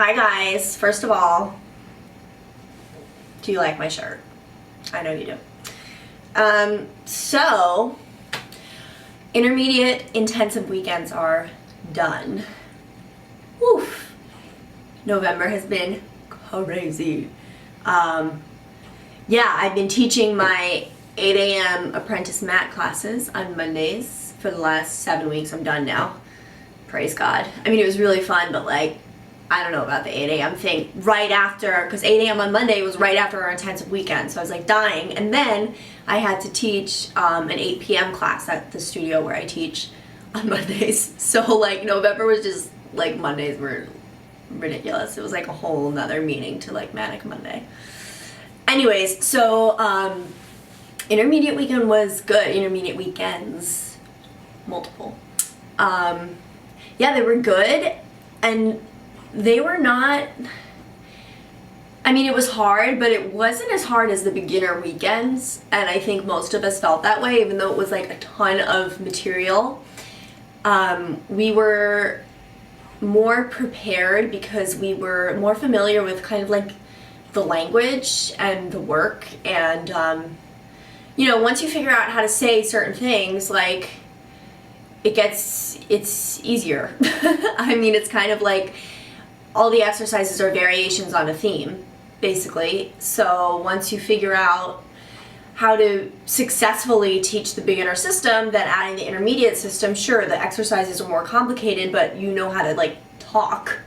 Hi guys, first of all, do you like my shirt? I know you do. So, intermediate intensive weekends are done. Woof. November has been crazy. Yeah, I've been teaching my 8 a.m. apprentice mat classes on Mondays for the last 7 weeks. I'm done now. Praise God. I mean, it was really fun, but like, I don't know about the 8 a.m. thing. Right after, because 8 a.m. on Monday was right after our intensive weekend, so I was like dying. And then I had to teach an 8 p.m. class at the studio where I teach on Mondays. So like November was just like, Mondays were ridiculous. It was like a whole nother meaning to like Manic Monday. Anyways, so intermediate weekend was good. Intermediate weekends, multiple. Yeah, they were good, and they were not, I mean, it was hard, but it wasn't as hard as the beginner weekends, and I think most of us felt that way, even though it was like a ton of material. We were more prepared because we were more familiar with kind of like the language and the work, and you know, once you figure out how to say certain things, like it's easier. I mean, it's kind of like all the exercises are variations on a theme, basically. So once you figure out how to successfully teach the beginner system, then adding the intermediate system, sure, the exercises are more complicated, but you know how to like talk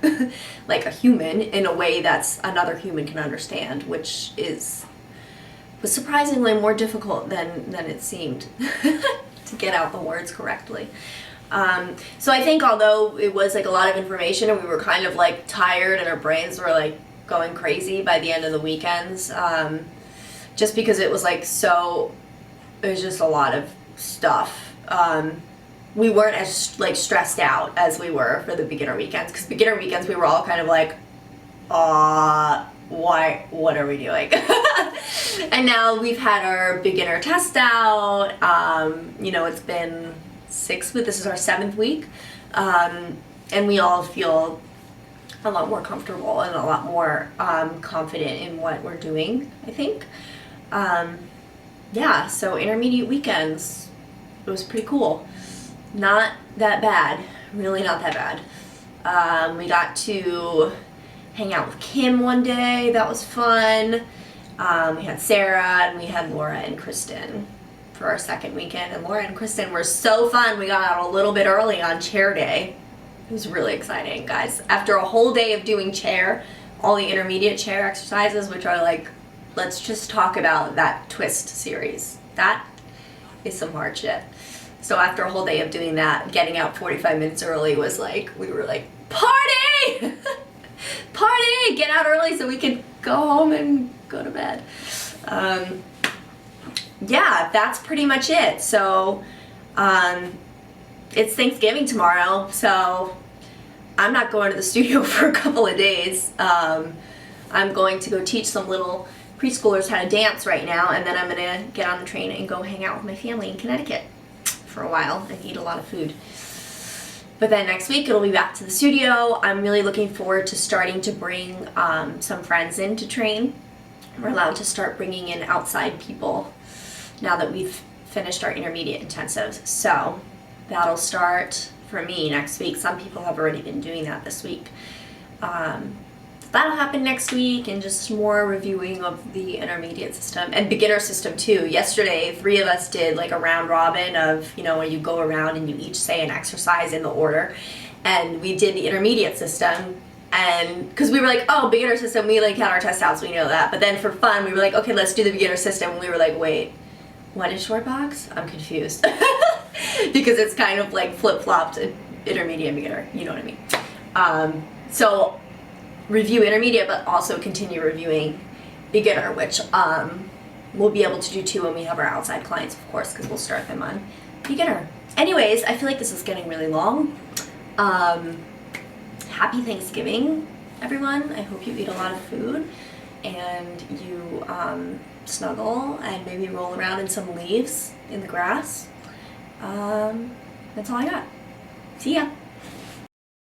like a human in a way that's another human can understand, which was surprisingly more difficult than it seemed to get out the words correctly. So I think although it was like a lot of information and we were kind of like tired and our brains were like going crazy by the end of the weekends, just because it was like it was just a lot of stuff. We weren't as like stressed out as we were for the beginner weekends, because beginner weekends we were all kind of like, what are we doing? And now we've had our beginner test out. You know, it's been 6 weeks, this is our 7th week, and we all feel a lot more comfortable and a lot more confident in what we're doing, I think. Yeah, so intermediate weekends, it was pretty cool. Not that bad, really not that bad. We got to hang out with Kim one day, that was fun. We had Sarah and we had Laura and Kristen for our 2nd weekend, and Laura and Kristen were so fun. We got out a little bit early on chair day. It was really exciting, guys. After a whole day of doing chair, all the intermediate chair exercises, which are like, let's just talk about that twist series. That is some hard shit. So after a whole day of doing that, getting out 45 minutes early was like, we were like, party! Party! Get out early so we can go home and go to bed. Yeah, that's pretty much it. So, it's Thanksgiving tomorrow, so I'm not going to the studio for a couple of days. I'm going to go teach some little preschoolers how to dance right now, and then I'm gonna get on the train and go hang out with my family in Connecticut for a while and eat a lot of food. But then next week it'll be back to the studio. I'm really looking forward to starting to bring some friends in to train. We're allowed to start bringing in outside people now that we've finished our intermediate intensives. So that'll start for me next week. Some people have already been doing that this week. That'll happen next week, and just more reviewing of the intermediate system and beginner system too. Yesterday, 3 of us did like a round robin of, you know, where you go around and you each say an exercise in the order. And we did the intermediate system, and because we were like, oh, beginner system, we like had our test out, so we know that. But then for fun, we were like, okay, let's do the beginner system. And we were like, wait, what is short box? I'm confused. Because it's kind of like flip-flopped intermediate and beginner, you know what I mean? So review intermediate, but also continue reviewing beginner, which we'll be able to do too when we have our outside clients, of course, because we'll start them on beginner. Anyways, I feel like this is getting really long. Happy Thanksgiving, everyone. I hope you eat a lot of food and you snuggle and maybe roll around in some leaves in the grass. That's all I got. See ya.